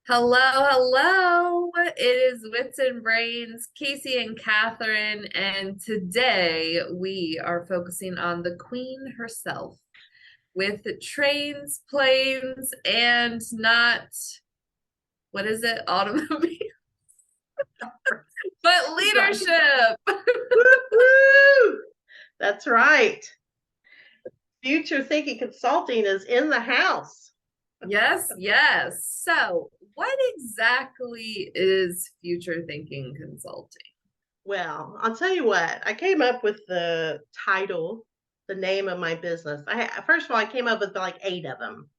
Hello, hello. It is Wits and Brains, Casey and Catherine, and today we are focusing on the Queen herself with trains, planes, and not, what is it, automobile, but Right. leadership. Woo! That's right. Future Thinking Consulting is in the house. Yes, yes. So, what exactly is future thinking consulting? Well, I'll tell you what, I came up with the title, the name of my business. First of all, I came up with like 8 of them.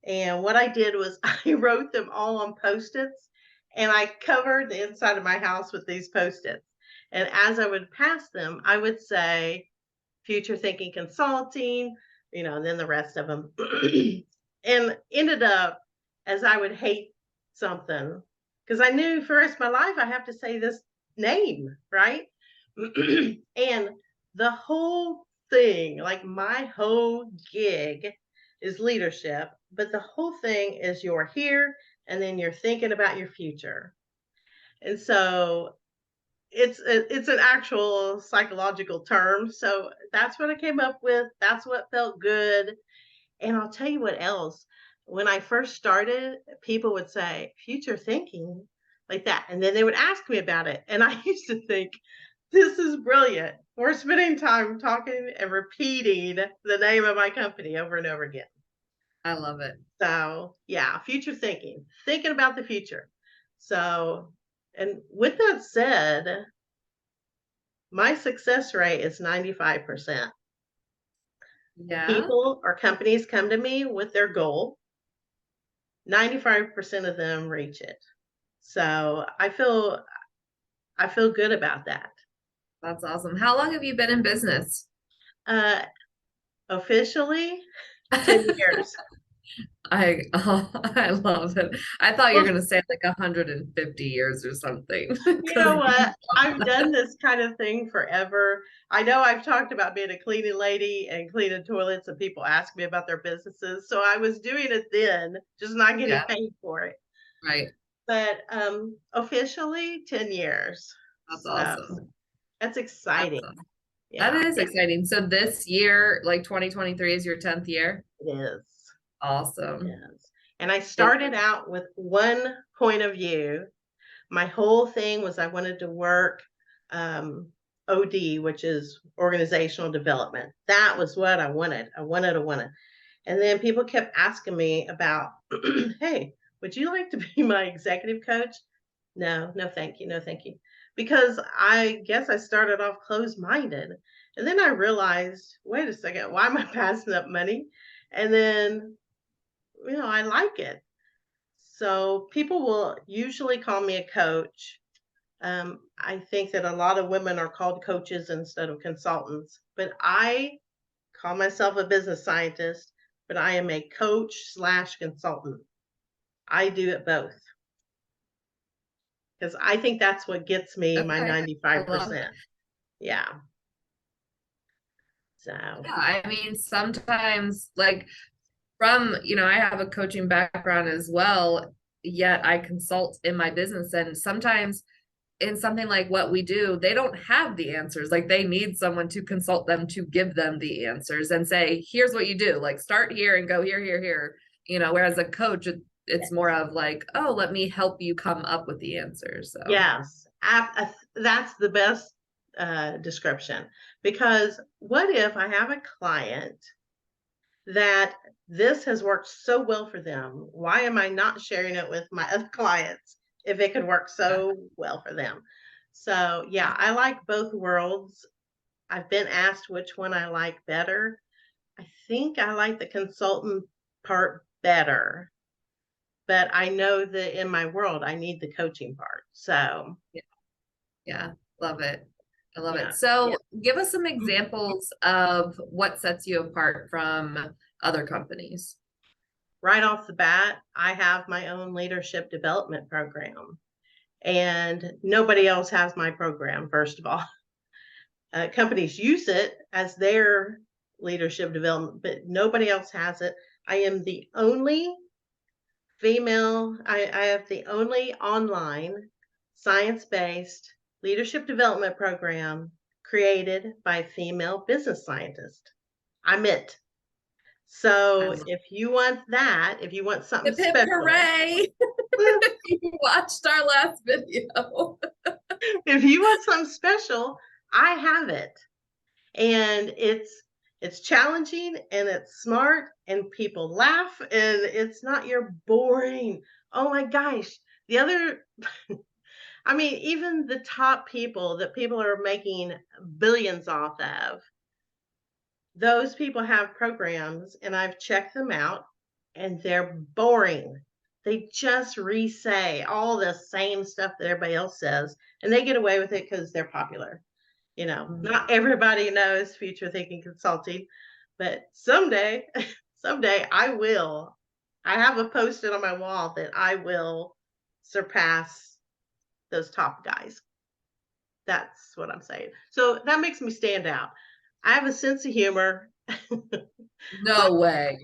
And what I did was I wrote them all on Post-its and I covered the inside of my house with these Post-its. And as I would pass them, I would say Future Thinking Consulting, and then the rest of them. And ended up as I would hate something because I knew for the rest of my life I have to say this name, right? And the whole thing, like my whole gig is leadership, but the whole thing is you're here and then you're thinking about your future. And so it's an actual psychological term. So that's what I came up with. That's what felt good. And I'll tell you what else. When I first started, people would say future thinking like that. And then they would ask me about it. And I used to think, this is brilliant. We're spending time talking and repeating the name of my company over and over again. I love it. So, yeah, future thinking, thinking about the future. So, and with that said, my success rate is 95%. Yeah. People or companies come to me with their goal, 95% of them reach it. So I feel good about that. That's awesome. How long have you been in business? Uh, Officially, 10 years. I love it. I thought you were Well, gonna say like 150 years or something. you Because know what? I've done this kind of thing forever. I know I've talked about being a cleaning lady and cleaning toilets, and people ask me about their businesses. So I was doing it then, just not getting yeah, paid for it. right. But officially 10 years. That's So awesome. that's That's exciting. awesome. That Yeah, is exciting. So this year, like 2023 is your 10th year? it is. It Awesome. is. And I It, started out with one point of view. My whole thing was I wanted to work um, OD, which is organizational development. That was what I wanted. I wanted. And then people kept asking me about, hey, would you like to be my executive coach? No, no, thank you. No, thank you. Because I guess I started off closed minded. And then I realized, wait a second, why am I passing up money? And then, I like it. So people will usually call me a coach. I think that a lot of women are called coaches instead of consultants, but I call myself a business scientist, but I am a coach slash consultant. I do it both because I think that's what gets me my okay. I love it. 95%. Yeah. So, Yeah, I mean, sometimes like I have a coaching background as well, yet I consult in my business and sometimes in something like what we do, they don't have the answers. Like they need someone to consult them to give them the answers and say, here's what you do. Like start here and go here, here, here. Whereas a coach, it's more of like, oh, let me help you come up with the answers. So yes, that's the best description. Because what if I have a client that this has worked so well for them? Why am I not sharing it with my other clients if it could work yeah, so well for them? So, yeah, I like both worlds. I've been asked which one I like better. I think I like the consultant part better, but I know that in my world, I need the coaching part. So, yeah, yeah, love it. I love it. yeah. So give us some examples of what sets you apart from other companies. Right off the bat, I have my own leadership development program, and nobody else has my program, first of all. Companies use it as their leadership development, but nobody else has it. I am the only Female, I have the only online science-based leadership development program created by female business scientists. I'm it. I So love if you want that, if you want something hip hip special, hooray. You watched our last video. if you want something special, I have it. And it's challenging and it's smart and people laugh and it's not your boring. Oh my gosh. The other I mean, even the top people that people are making billions off of, those people have programs and I've checked them out and they're boring. They just re-say all the same stuff that everybody else says and they get away with it because they're popular. You know, Mhm. not everybody knows future thinking consulting, but someday, someday I will. I have a post-it on my wall that I will surpass those top guys. That's what I'm saying. So that makes me stand out. I have a sense of humor. No way.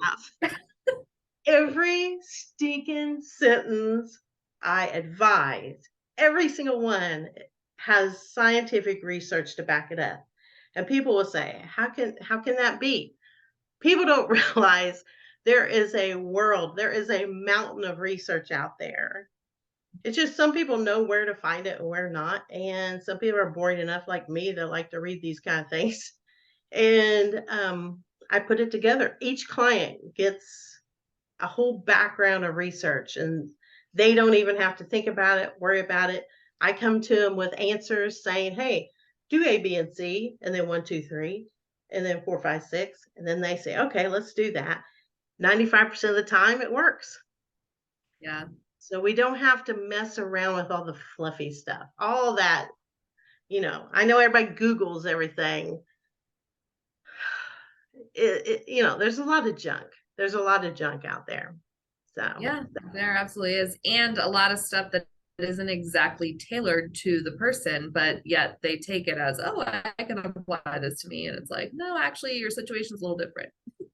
Every stinking sentence I advise, every single one has scientific research to back it up. And people will say, how can that be? People don't realize there is a world, there is a mountain of research out there. It's just some people know where to find it and where not. And some people are boring enough like me that like to read these kind of things. And I put it together. Each client gets a whole background of research and they don't even have to think about it, worry about it. I come to them with answers saying, hey, do A, B, and C, and then one, two, three, and then four, five, six. And then they say, okay, let's do that. 95% of the time it works. Yeah. So we don't have to mess around with all the fluffy stuff. All that, I know everybody Googles everything. There's a lot of junk. There's a lot of junk out there. So Yeah, there absolutely is. And a lot of stuff that isn't exactly tailored to the person, but yet they take it as, oh, I can apply this to me. And it's like, no, actually, your situation's a little different.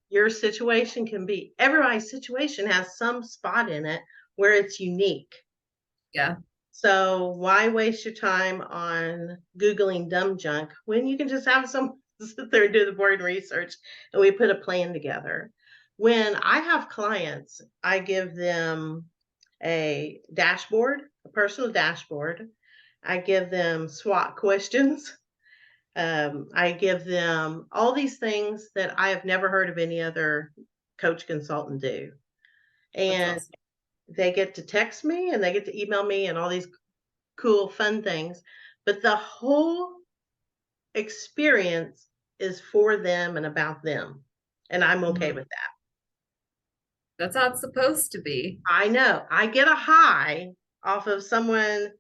your situation can be everybody's situation has some spot in it where it's unique. Yeah, So why waste your time on Googling dumb junk when you can just have some sit there and do the boring research and we put a plan together? When I have clients, I give them a dashboard, a personal dashboard. I give them SWOT questions. I give them all these things that I have never heard of any other coach consultant do. that's And awesome. they get to text me and they get to email me and all these cool, fun things. But the whole experience is for them and about them. And I'm okay Mhm. with that. That's how it's supposed to be. I know I get a high off of someone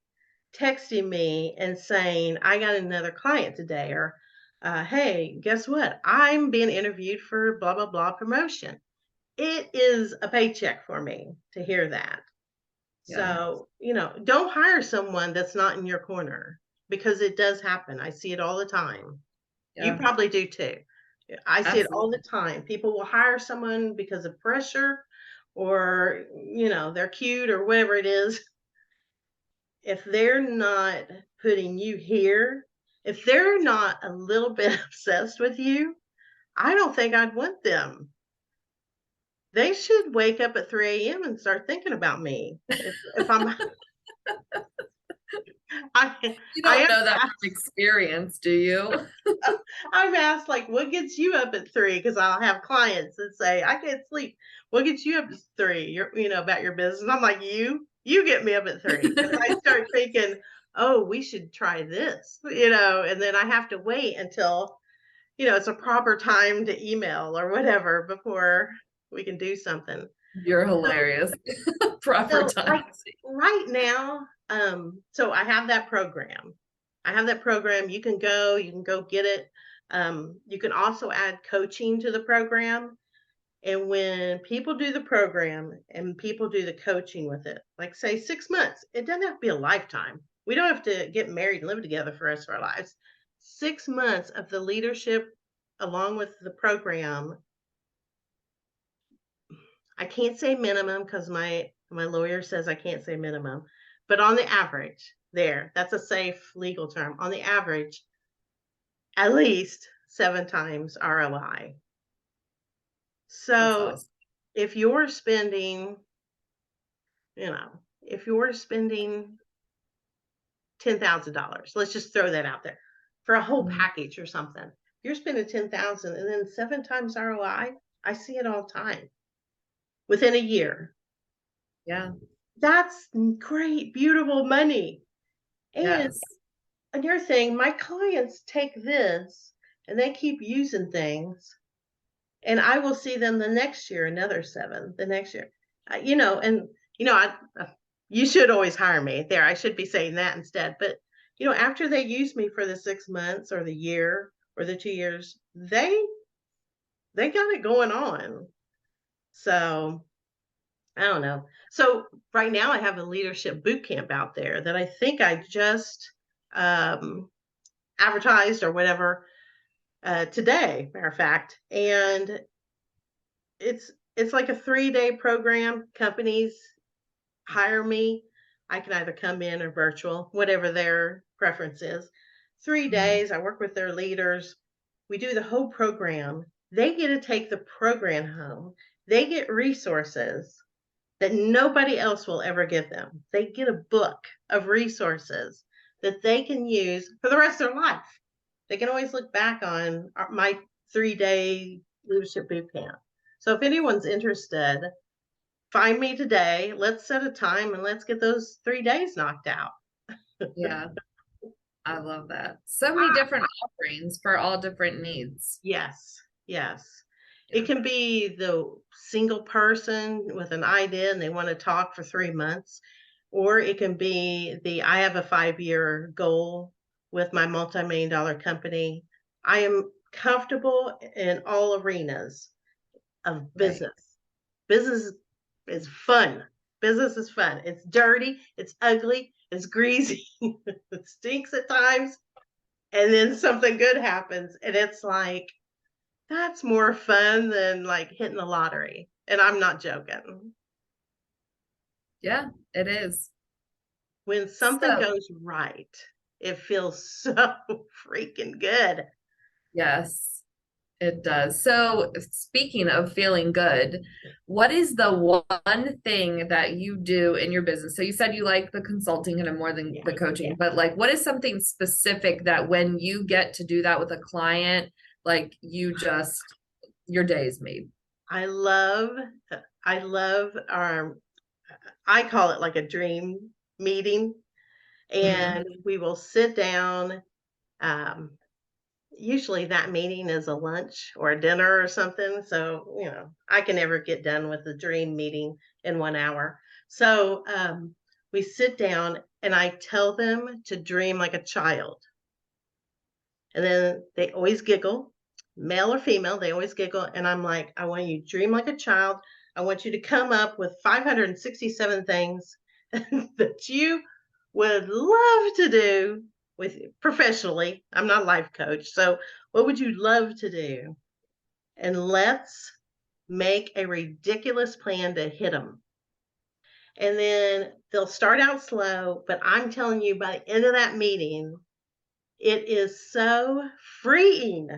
texting me and saying, I got another client today, or hey, guess what? I'm being interviewed for blah, blah, blah promotion. It is a paycheck for me to hear that. Yeah, So, don't hire someone that's not in your corner because it does happen. I see it all the time. You yeah, probably do too. I see it all the absolutely. time. People will hire someone because of pressure or, they're cute or whatever it is. If they're not putting you here, if they're not a little bit obsessed with you, I don't think I'd want them. They should wake up at 3 a.m. and start thinking about me. If I'm I You I don't am know that from asked experience, do you? I'm asked, like, "What gets you up at 3?" Because 'Cause I'll have clients that say, "I can't sleep. What gets you up at 3? About your business." I'm like, "You get me up at 3 because I start thinking, "Oh, we should try this," and then I have to wait until, it's a proper time to email or whatever before we can do something. You're So hilarious. Proper so, time. like, right now, so I have that program. I have that program. You can go get it. You can also add coaching to the program. And when people do the program and people do the coaching with it, like say 6 months, it doesn't have to be a lifetime. We don't have to get married and live together for the rest of our lives. 6 months of the leadership along with the program. I can't say minimum because my My lawyer says I can't say minimum, but on the average, there, that's a safe legal term. On the average, at least 7 times ROI. That's So awesome. if you're spending, if you're spending $10,000, let's just throw that out there for a whole Mhm. package or something. You're spending 10,000 and then 7 times ROI. I see it all the time within a year. Yeah. That's great, beautiful money. And Yes. another thing, my clients take this and they keep using things, and I will see them the next year, another 7, the next year. And you should always hire me. There, I should be saying that instead. But after they use me for the 6 months or the year or the 2 years, they got it going on. So I don't know. So right now I have a leadership boot camp out there that I think I just um, advertised or whatever today, matter of fact, and it's like a 3-day program. Companies hire me. I can either come in or virtual, whatever their preference is. 3 Mhm. days, I work with their leaders. We do the whole program. They get to take the program home. They get resources that nobody else will ever give them. They get a book of resources that they can use for the rest of their life. They can always look back on my 3-day leadership boot camp. So if anyone's interested, find me today. Let's set a time and let's get those 3 days knocked out. Yeah. I love that. So many Ah, different offerings for all different needs. yes, yes. It Yeah. can be the single person with an idea and they want to talk for 3 months, or it can be I have a 5-year goal with my multi-million dollar company. I am comfortable in all arenas of Right. business. Business is fun. Business is fun. It's dirty, it's ugly, it's greasy, it stinks at times, and then something good happens, and it's like, that's more fun than like hitting the lottery. And I'm not joking. Yeah, it is. When something So, goes right, it feels so freaking good. yes, it does. So, speaking of feeling good, what is the one thing that you do in your business? So, you said you like the consulting and more than Yeah. the coaching, but like, what is something specific that when you get to do that with a client, like you just, your day is made? I love I love our I call it like a dream meeting, Mhm. and we will sit down. Um, Usually that meeting is a lunch or a dinner or something. So, I can never get done with the dream meeting in 1 hour. So, we sit down and I tell them to dream like a child. And then they always giggle, male or female, they always giggle. And I'm like, I want you to dream like a child. I want you to come up with 567 things that you would love to do with professionally. I'm not a life coach. So, what would you love to do? And let's make a ridiculous plan to hit them. And then they'll start out slow, but I'm telling you, by the end of that meeting, it is so freeing.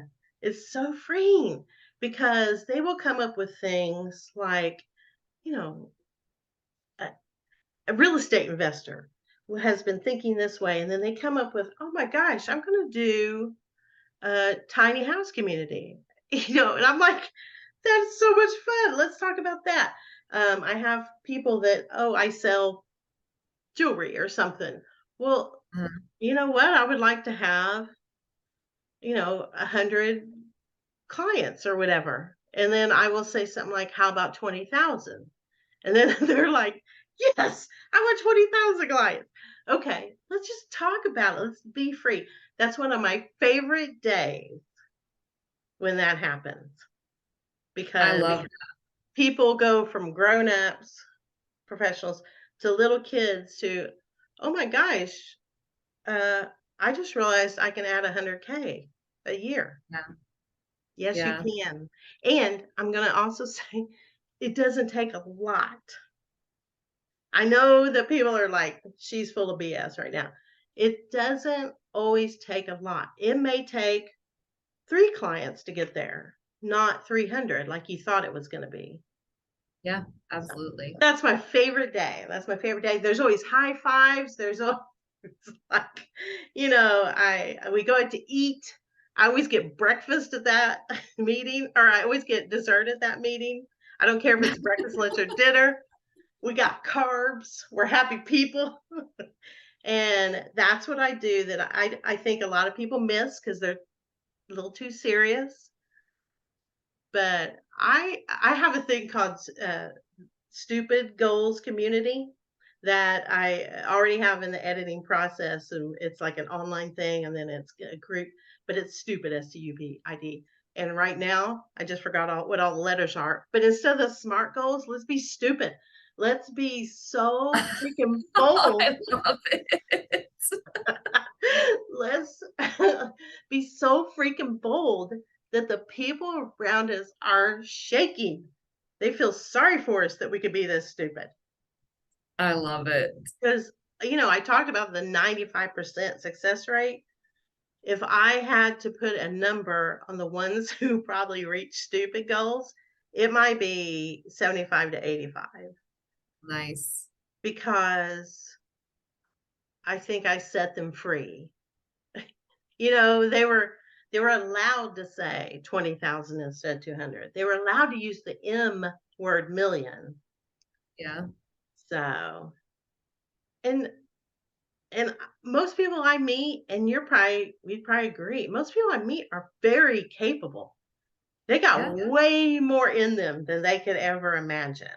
It's so freeing because they will come up with things like, you know, a, a real estate investor who has been thinking this way, and then they come up with, oh my gosh, I'm going to do a tiny house community, and I'm like, that's so much fun. Let's talk about that. I have people that, oh, I sell jewelry or something. Well, Mhm. you know what? I would like to have, 100 clients or whatever. And then I will say something like, how about 20,000? And then they're like, yes, I want 20,000 clients. Okay, let's just talk about it. Let's be free. That's one of my favorite days when that happens I because love, people go from grown-ups, professionals, to little kids to, oh my gosh, uh, I just realized I can add 100K a year. yeah, Yes, you yeah, can. And I'm going to also say it doesn't take a lot. I know that people are like, she's full of BS right now. It doesn't always take a lot. It may take 3 clients to get there, not 300 like you thought it was going to be. Yeah, So absolutely. that's my favorite day. That's my favorite day. There's always high fives. There's always like, I we go out to eat. I always get breakfast at that meeting, or I always get dessert at that meeting. I don't care if it's breakfast, lunch, or dinner. We got carbs. We're happy people. And that's what I do that I think a lot of people miss because they're a little too serious. But I have a thing called stupid goals community that I already have in the editing process, and it's like an online thing, and then it's a group, but it's stupid STUPID. And right now, I just forgot what all the letters are. But instead of the smart goals, let's be stupid. Let's be so freaking bold. I love it. Let's be so freaking bold that the people around us are shaking. They feel sorry for us that we could be this stupid. I love it. Because, I talked about the 95% success rate. If I had to put a number on the ones who probably reach stupid goals, it might be 75 to 85 Nice. because I think I set them free. They were allowed to say 20,000 instead of 200. They were allowed to use the M word million. Yeah. So, and and most people I meet, and we'd probably agree, most people I meet are very capable. They got Yeah. way more in them than they could ever imagine.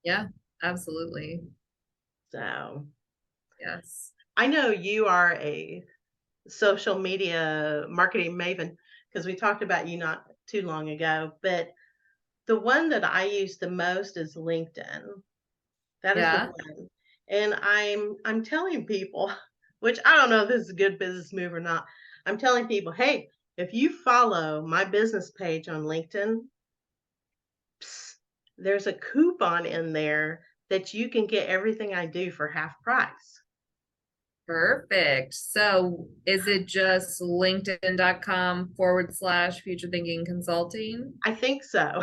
Yeah. Absolutely. So, Yes. I know you are a social media marketing maven because we talked about you not too long ago, but the one that I use the most is LinkedIn. That is the Yeah. one. And I'm telling people, which I don't know if this is a good business move or not. I'm telling people, hey, if you follow my business page on LinkedIn, psst, there's a coupon in there that you can get everything I do for half price. Perfect. So is it just linkedin.com/ future thinking consulting? I think so.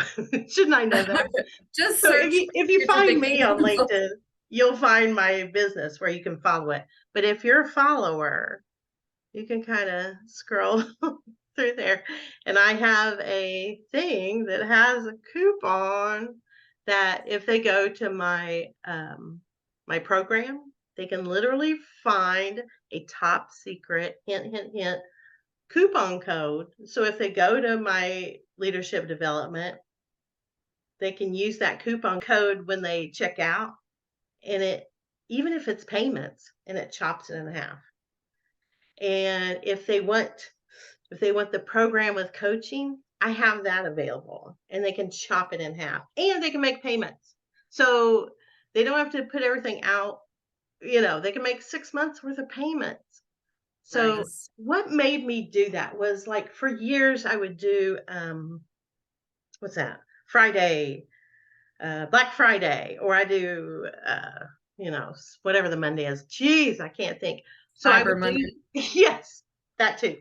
Shouldn't I know that? Just So if search you future find thinking me on consulting. LinkedIn, you'll find my business where you can follow it. But if you're a follower, you can kind of scroll through there. And I have a thing that has a coupon that if they go to my program, they can literally find a top secret hint hint hint coupon code. So if they go to my leadership development, they can use that coupon code when they check out, and it even if it's payments, and it chops it in half. And if they want the program with coaching, I have that available, and they can chop it in half, and they can make payments. So they don't have to put everything out, they can make 6 months worth of payments. So Nice. what made me do that was, like, for years I would do, what's that? Friday, Black Friday, or I do, whatever the Monday is. Jeez, I can't think. So I Cyber would do Monday. yes, that too.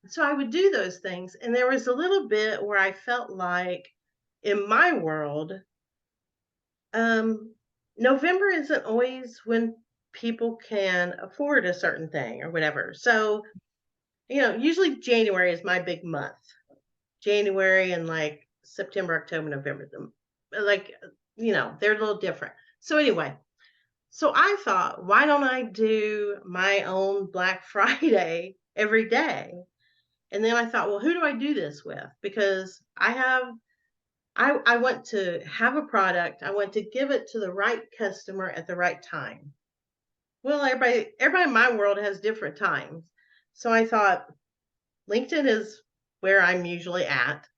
So I would do those things, and there was a little bit where I felt like in my world, um, November isn't always when people can afford a certain thing or whatever. So, usually January is my big month. January and like September, October, November, like, they're a little different. So anyway, so I thought, why don't I do my own Black Friday every day? And then I thought, well, who do I do this with? Because I want to have a product. I want to give it to the right customer at the right time. Well, everybody in my world has different times. So I thought LinkedIn is where I'm usually at.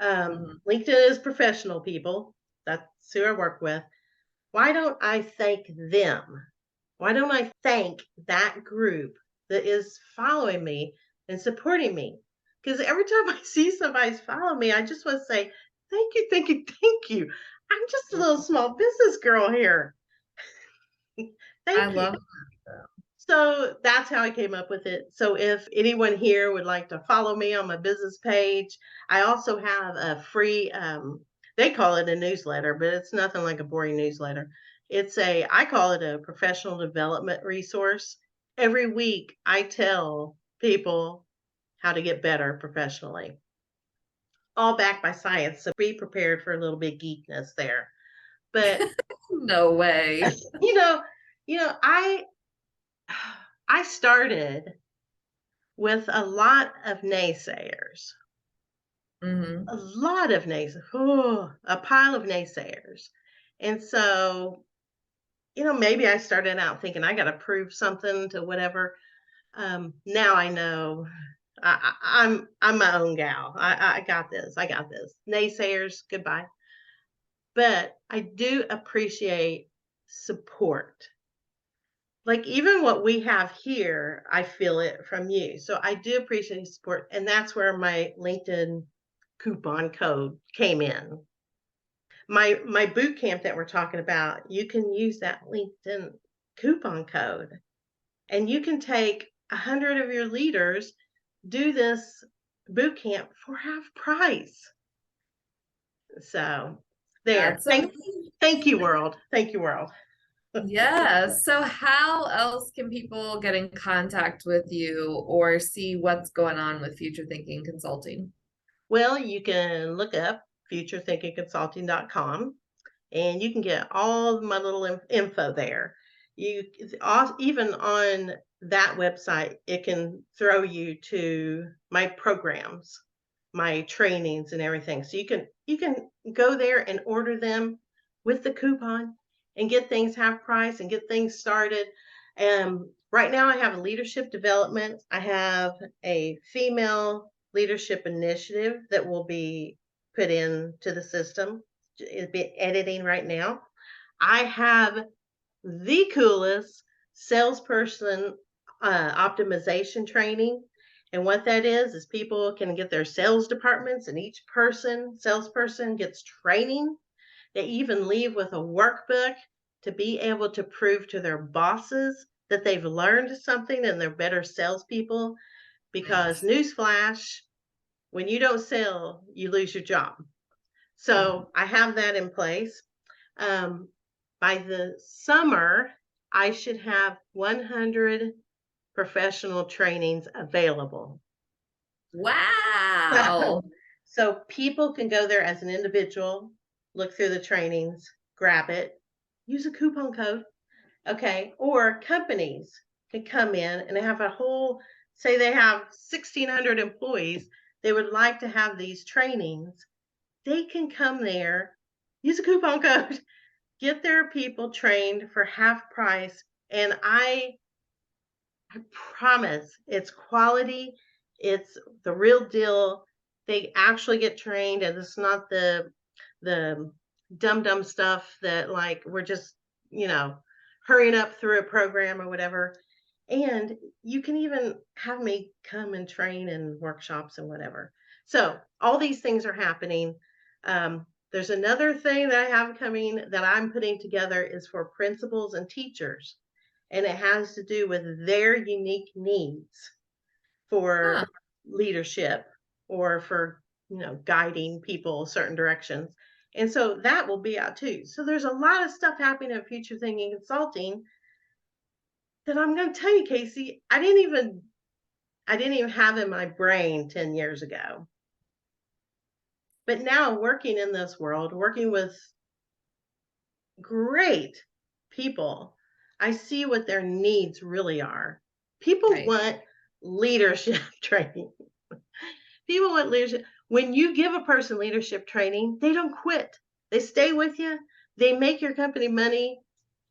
Mhm. LinkedIn is professional people. That's who I work with. Why don't I thank them? Why don't I thank that group that is following me and supporting me? Because every time I see somebody's following me, I just want to say, thank you, thank you, thank you. I'm just a little small business girl here. I Thank you. love that. So that's how I came up with it. So if anyone here would like to follow me on my business page, I also have a free, they call it a newsletter, but it's nothing like a boring newsletter. I call it a professional development resource. Every week I tell people how to get better professionally, all backed by science. So be prepared for a little bit geekness there. But No way. you know, you know, I started with a lot of naysayers, Hmm. a lot of naysayers, a pile of naysayers. And so, maybe I started out thinking I got to prove something to whatever. Now I know I'm my own gal. I got this. I got this. Naysayers, goodbye. But I do appreciate support. Like even what we have here, I feel it from you. So I do appreciate support. And that's where my LinkedIn coupon code came in. My boot camp that we're talking about, you can use that LinkedIn coupon code and you can take 100 of your leaders, do this boot camp for half price. So there. That's Thank you, world. Thank you, world. yeah. So how else can people get in contact with you or see what's going on with Future Thinking Consulting? Well, you can look up futurethinkingconsulting.com and you can get all my little info there. You even on that website, it can throw you to my programs, my trainings, and everything. So you can go there and order them with the coupon and get things half price and get things started. Right now, I have a leadership development. I have a female leadership initiative that will be put into the system. It'll be editing right now. I have the coolest salesperson optimization training. And what that is people can get their sales departments, and each salesperson gets training. They even leave with a workbook to be able to prove to their bosses that they've learned something and they're better salespeople. Because, Nice. newsflash, when you don't sell, you lose your job. Mhm. So I have that in place. Um, by the summer, I should have 100 professional trainings available. Wow. So people can go there as an individual, look through the trainings, grab it, use a coupon code, okay? Or companies can come in and have a whole, say they have 1,600 employees, they would like to have these trainings. They can come there, use a coupon code, get their people trained for half price. And I promise it's quality, it's the real deal. They actually get trained, and it's not the dumb stuff that like we're just, you know, hurrying up through a program or whatever. And you can even have me come and train in workshops and whatever. So all these things are happening. There's another thing that I have coming that I'm putting together is for principals and teachers, and it has to do with their unique needs Huh. for leadership or for guiding people certain directions. And so that will be out too. So there's a lot of stuff happening at Future Thinking Consulting that I'm going to tell you, Casey, I didn't even have in my brain 10 years ago. But now working in this world, working with great people, I see what their needs really are. People Right. want leadership training. People want leadership. When you give a person leadership training, they don't quit. They stay with you. They make your company money.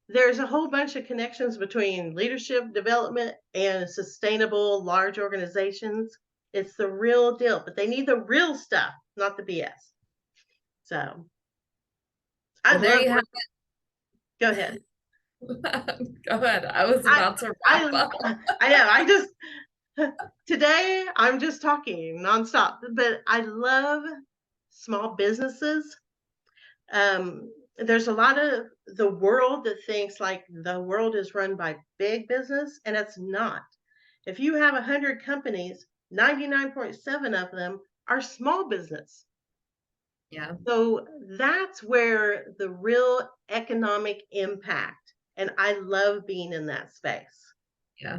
There's a whole bunch of connections between leadership development and sustainable large organizations. It's the real deal, but they need the real stuff, not the BS. So I Well, there love you have work. Go ahead. it. Go ahead. I was I about to wrap I up. I know. I just today I'm just talking nonstop, but I love small businesses. there's a lot of the world that thinks like the world is run by big business, and it's not. If you have 100 companies, 99.7 of them are small business. Yeah. So that's where the real economic impact, and I love being in that space. Yeah.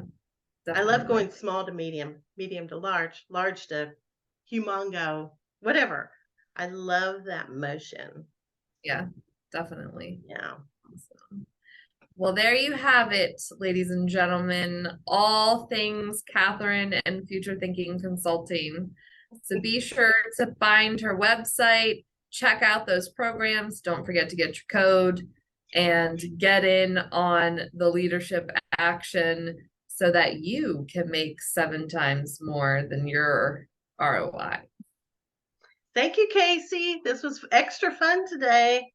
I love Definitely. going small to medium, medium to large, large to humongo, whatever. I love that motion. Yeah. Definitely. Yeah. Awesome. Well, there you have it, ladies and gentlemen. All things Catherine and Future Thinking Consulting. So be sure to find her website, check out those programs. Don't forget to get your code and get in on the leadership action so that you can make 7 times more than your ROI. Thank you, Casey. This was extra fun today.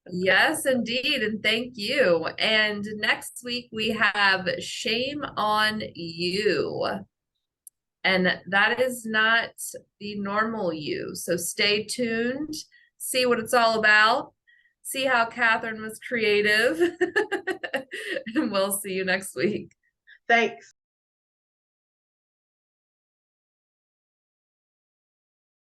Yes, indeed. And thank you. And next week we have Shame on You. And that is not the normal you. So stay tuned, see what it's all about, see how Catherine was creative. And we'll see you next week. Thanks.